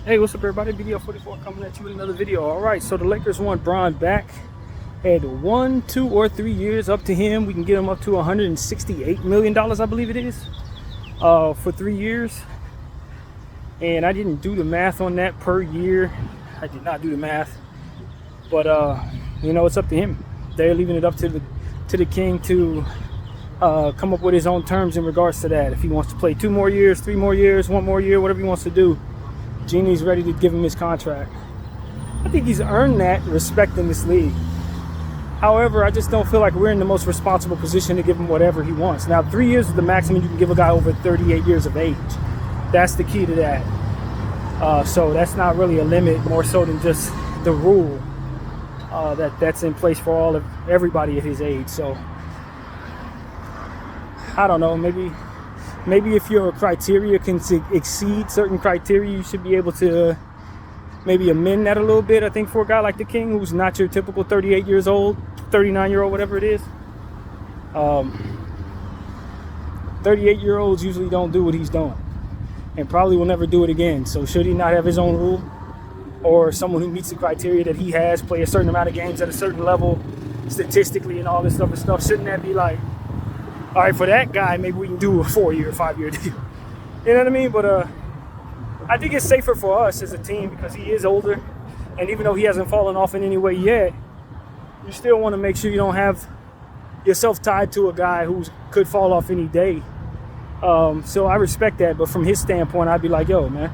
Hey, what's up, everybody? BDL 44 coming at you with another video. All right, so the Lakers want Bron back. Had 1, 2, or 3 years up to him. We can get him up to $168 million, I believe it is, for 3 years. And I didn't do the math on that per year. I did not do the math, but you know, it's up to him. They're leaving it up to the king to come up with his own terms in regards to that. If he wants to play 2 more years, 3 more years, 1 more year, whatever he wants to do, Genie's ready to give him his contract. I think he's earned that respect in this league. However, I just don't feel like we're in the most responsible position to give him whatever he wants. Now, 3 years is the maximum you can give a guy over 38 years of age. That's the key to that. So that's not really a limit, more so than just the rule that's in place for everybody at his age. So I don't know, maybe if your criteria can exceed certain criteria, you should be able to maybe amend that a little bit. I think for a guy like the King, who's not your typical 38 years old, 39-year-old, whatever it is. 38-year-olds usually don't do what he's doing and probably will never do it again. So should he not have his own rule, or someone who meets the criteria that he has, play a certain amount of games at a certain level statistically and all this other stuff, shouldn't that be like, all right, for that guy, maybe we can do a 4-year, 5-year deal? You know what I mean? But I think it's safer for us as a team because he is older, and even though he hasn't fallen off in any way yet, you still want to make sure you don't have yourself tied to a guy who could fall off any day. So I respect that, but from his standpoint, I'd be like, yo, man,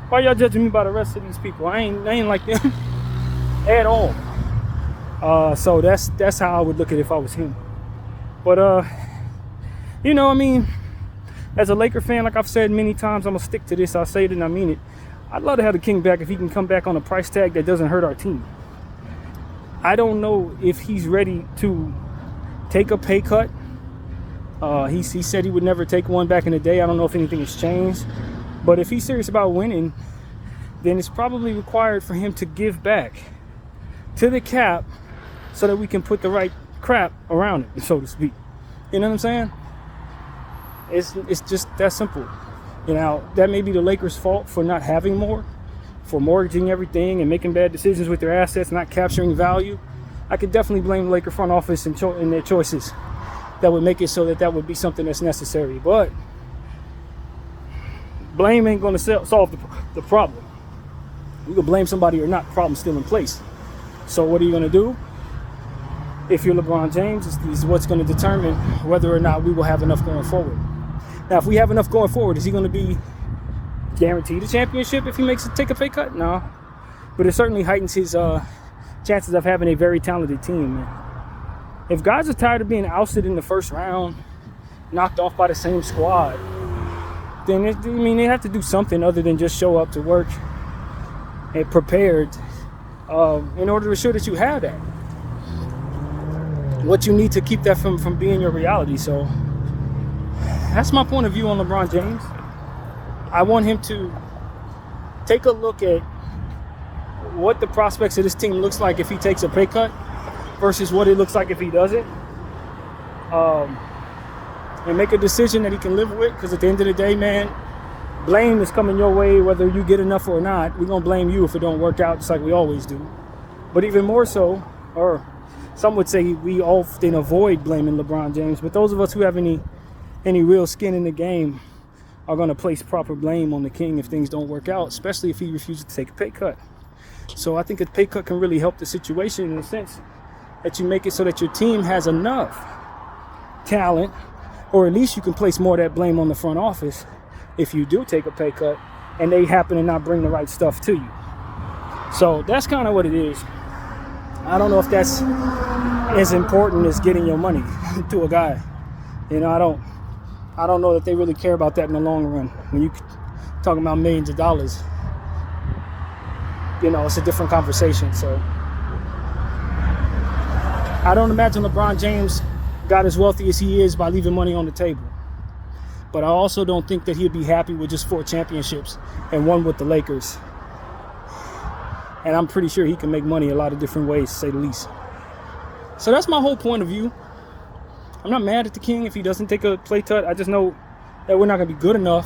why y'all judging me by the rest of these people? I ain't like them at all. So that's how I would look at it if I was him. But you know, I mean, as a Laker fan, like I've said many times, I'm gonna stick to this. I'll say it and I mean it. I'd love to have the King back if he can come back on a price tag that doesn't hurt our team. I don't know if he's ready to take a pay cut. He said he would never take one back in the day. I don't know if anything has changed. But if he's serious about winning, then it's probably required for him to give back to the cap so that we can put the right crap around it, so to speak. You know what I'm saying? It's just that simple. You know, that may be the Lakers' fault for not having more, for mortgaging everything and making bad decisions with their assets, not capturing value. I could definitely blame the Laker front office and their choices that would make it so that would be something that's necessary. But blame ain't going to solve the problem. You can blame somebody or not, problem still in place. So what are you going to do? If you're LeBron James, is what's going to determine whether or not we will have enough going forward. Now, if we have enough going forward, is he going to be guaranteed a championship if he take a pay cut? No. But it certainly heightens his chances of having a very talented team, man. If guys are tired of being ousted in the first round, knocked off by the same squad, then they have to do something other than just show up to work and prepared in order to ensure that you have that. What you need to keep that from being your reality. So that's my point of view on LeBron James. I want him to take a look at what the prospects of this team looks like if he takes a pay cut versus what it looks like if he doesn't, and make a decision that he can live with. Because at the end of the day, man, blame is coming your way whether you get enough or not. We're gonna blame you if it don't work out, just like we always do. But even more so, or some would say we often avoid blaming LeBron James, but those of us who have any real skin in the game are going to place proper blame on the King if things don't work out, especially if he refuses to take a pay cut. So I think a pay cut can really help the situation in the sense that you make it so that your team has enough talent, or at least you can place more of that blame on the front office if you do take a pay cut and they happen to not bring the right stuff to you. So that's kind of what it is. I don't know if that's as important as getting your money to a guy. You know, I don't know that they really care about that in the long run. When you talking about millions of dollars, you know, it's a different conversation. So I don't imagine LeBron James got as wealthy as he is by leaving money on the table. But I also don't think that he'd be happy with just 4 championships and 1 with the Lakers. And I'm pretty sure he can make money a lot of different ways, to say the least. So that's my whole point of view. I'm not mad at the King if he doesn't take a pay cut. I just know that we're not going to be good enough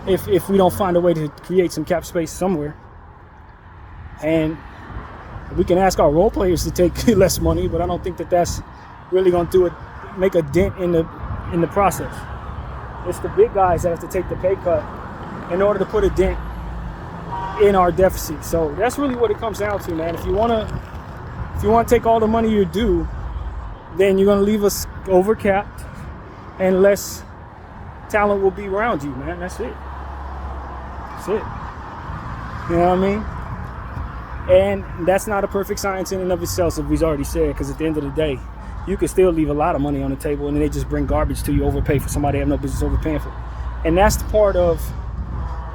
if we don't find a way to create some cap space somewhere. And we can ask our role players to take less money, but I don't think that that's really going to make a dent in the process. It's the big guys that have to take the pay cut in order to put a dent in our deficit. So that's really what it comes down to, man. If you want to take all the money you're due, then you're going to leave us overcapped, and less talent will be around you, man. That's it. That's it. You know what I mean? And that's not a perfect science in and of itself, as we've already said, because at the end of the day, you can still leave a lot of money on the table, and then they just bring garbage to you, overpay for somebody they have no business overpaying for. And that's the part of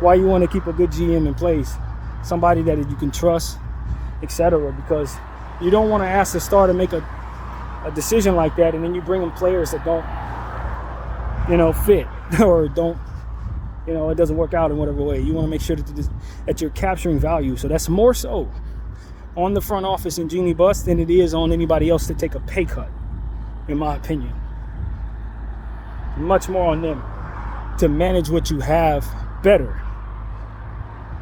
why you want to keep a good GM in place, somebody that you can trust, etc. Because you don't want to ask the star to make a decision like that, and then you bring in players that don't, fit or don't, it doesn't work out in whatever way. You want to make sure that you're capturing value. So that's more so on the front office in Jeanie Buss than it is on anybody else to take a pay cut, in my opinion. Much more on them to manage what you have better.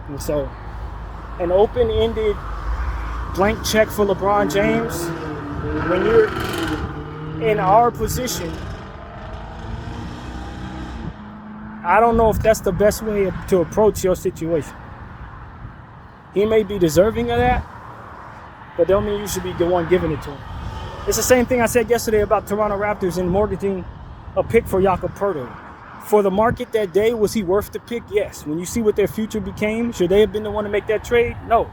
And so an open-ended blank check for LeBron James, when you're in our position, I don't know if that's the best way to approach your situation. He may be deserving of that, but don't mean you should be the one giving it to him. It's the same thing I said yesterday about Toronto Raptors and mortgaging a pick for Jakob Poeltl. For the market that day, was he worth the pick? Yes. When you see what their future became, should they have been the one to make that trade? No.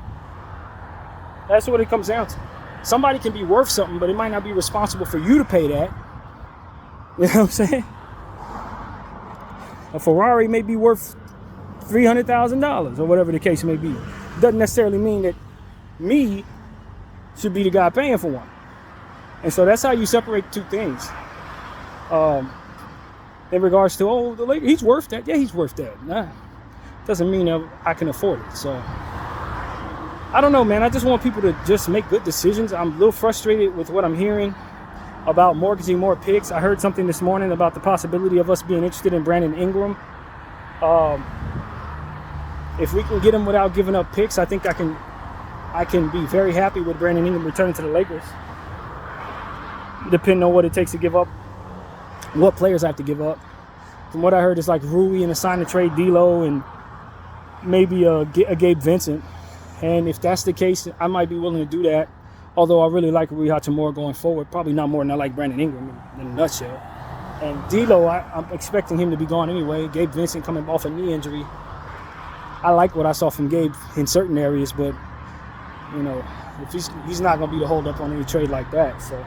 That's what it comes down to. Somebody can be worth something, but it might not be responsible for you to pay that. You know what I'm saying? A Ferrari may be worth $300,000 or whatever the case may be. Doesn't necessarily mean that me should be the guy paying for one. And so that's how you separate two things. In regards to, the Lakers, he's worth that. Yeah, he's worth that. Nah, doesn't mean I can afford it. So I don't know, man. I just want people to just make good decisions. I'm a little frustrated with what I'm hearing about mortgaging more picks. I heard something this morning about the possibility of us being interested in Brandon Ingram. If we can get him without giving up picks, I think I can be very happy with Brandon Ingram returning to the Lakers. Depending on what it takes to give up, what players I have to give up. From what I heard, it's like Rui and a sign and trade D'Lo and maybe a Gabe Vincent. And if that's the case, I might be willing to do that. Although I really like Rui Hachimura going forward. Probably not more than I like Brandon Ingram in a nutshell. And D'Lo, I'm expecting him to be gone anyway. Gabe Vincent coming off a knee injury. I like what I saw from Gabe in certain areas, but, if he's not going to be the holdup on any trade like that. So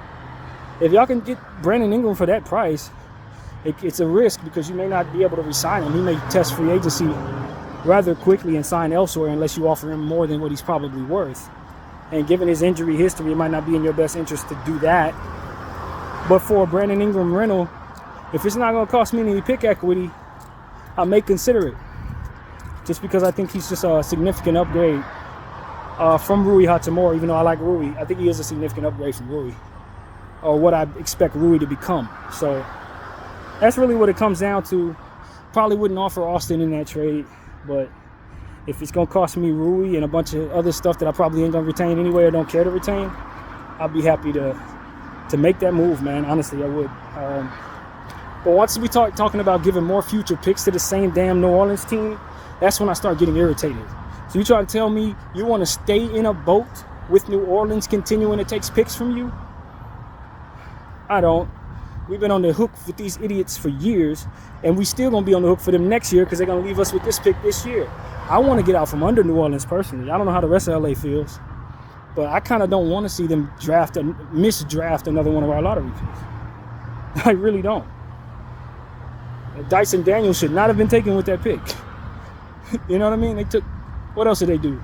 if y'all can get Brandon Ingram for that price, it's a risk because you may not be able to re-sign him. He may test free agency rather quickly and sign elsewhere unless you offer him more than what he's probably worth. And given his injury history, it might not be in your best interest to do that. But for a Brandon Ingram rental, if it's not going to cost me any pick equity, I may consider it. Just because I think he's just a significant upgrade from Rui Hachimura, even though I like Rui. I think he is a significant upgrade from Rui, or what I expect Rui to become. So that's really what it comes down to. Probably wouldn't offer Austin in that trade, but if it's going to cost me Rui and a bunch of other stuff that I probably ain't going to retain anyway or don't care to retain, I'll be happy to make that move, man. Honestly, I would. But once we talking about giving more future picks to the same damn New Orleans team, that's when I start getting irritated. So you try to tell me you want to stay in a boat with New Orleans continuing to take picks from you? I don't. We've been on the hook with these idiots for years, and we still going to be on the hook for them next year because they're going to leave us with this pick this year. I want to get out from under New Orleans personally. I don't know how the rest of LA feels, but I kind of don't want to see them misdraft another one of our lottery picks. I really don't. Dyson Daniels should not have been taken with that pick. You know what I mean? What else did they do?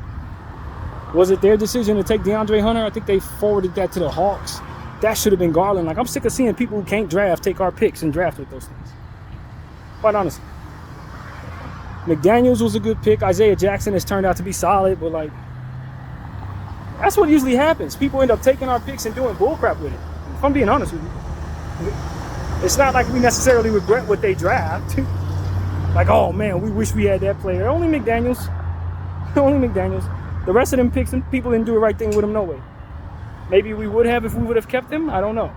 Was it their decision to take DeAndre Hunter? I think they forwarded that to the Hawks. That should have been Garland. I'm sick of seeing people who can't draft take our picks and draft with those things. Quite honestly. McDaniels was a good pick. Isaiah Jackson has turned out to be solid, but that's what usually happens. People end up taking our picks and doing bullcrap with it. If I'm being honest with you. It's not like we necessarily regret what they draft. Like, oh man, we wish we had that player. Only McDaniels. Only McDaniels. The rest of them picks and people didn't do the right thing with him no way. Maybe we would have if we would have kept him. I don't know.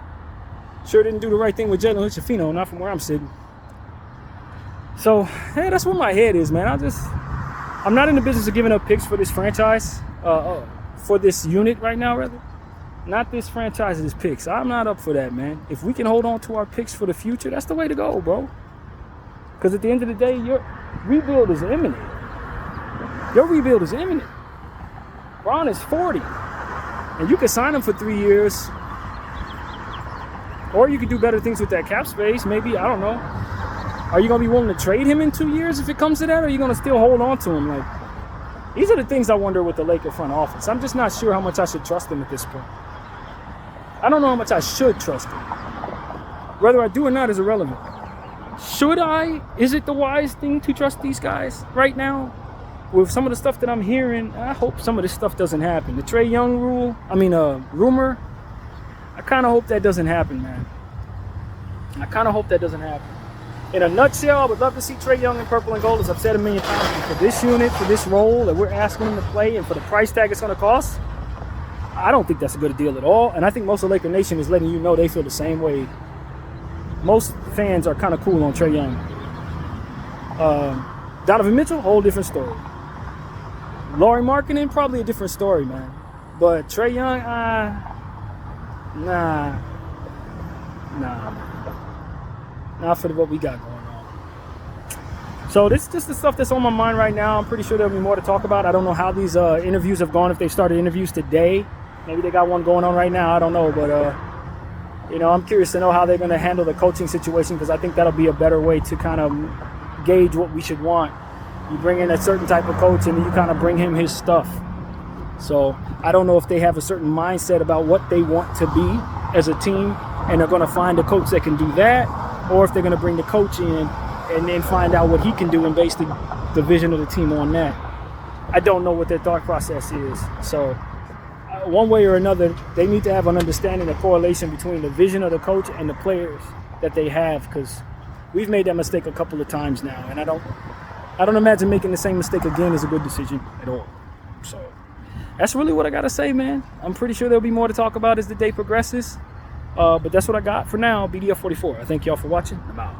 Sure didn't do the right thing with Jalen Hood-Schifino, not from where I'm sitting. So, hey, that's where my head is, man. I'm not in the business of giving up picks for this franchise, for this unit right now, rather. Not this franchise, this picks. I'm not up for that, man. If we can hold on to our picks for the future, that's the way to go, bro. Because at the end of the day, your rebuild is imminent. Your rebuild is imminent. Bron is 40. And you can sign him for 3 years. Or you could do better things with that cap space. Maybe, I don't know. Are you going to be willing to trade him in 2 years if it comes to that? Or are you going to still hold on to him? Like, these are the things I wonder with the Laker front office. I'm just not sure how much I should trust them at this point. I don't know how much I should trust them. Whether I do or not is irrelevant. Should I? Is it the wise thing to trust these guys right now? With some of the stuff that I'm hearing, I hope some of this stuff doesn't happen. The Trae Young rumor, I kind of hope that doesn't happen, man. I kind of hope that doesn't happen. In a nutshell, I would love to see Trae Young in purple and gold, as I've said a million times. For this unit, for this role that we're asking him to play, and for the price tag it's going to cost, I don't think that's a good deal at all. And I think most of Laker Nation is letting you know they feel the same way. Most fans are kind of cool on Trae Young. Donovan Mitchell, whole different story. Lauri Markkanen, probably a different story, man. But Trae Young, nah. Not for what we got going on. So this is just the stuff that's on my mind right now. I'm pretty sure there'll be more to talk about. I don't know how these interviews have gone, if they started interviews today. Maybe they got one going on right now. I don't know. But, I'm curious to know how they're going to handle the coaching situation, because I think that'll be a better way to kind of gauge what we should want. You bring in a certain type of coach and you kind of bring him his stuff. So I don't know if they have a certain mindset about what they want to be as a team, and they're going to find a coach that can do that, or if they're going to bring the coach in and then find out what he can do and base the vision of the team on that. I don't know what their thought process is. So one way or another, they need to have an understanding, a correlation between the vision of the coach and the players that they have, because we've made that mistake a couple of times now, and I don't imagine making the same mistake again is a good decision at all. So that's really what I got to say, man. I'm pretty sure there'll be more to talk about as the day progresses. But that's what I got for now. BDF44. I thank y'all for watching. I'm out.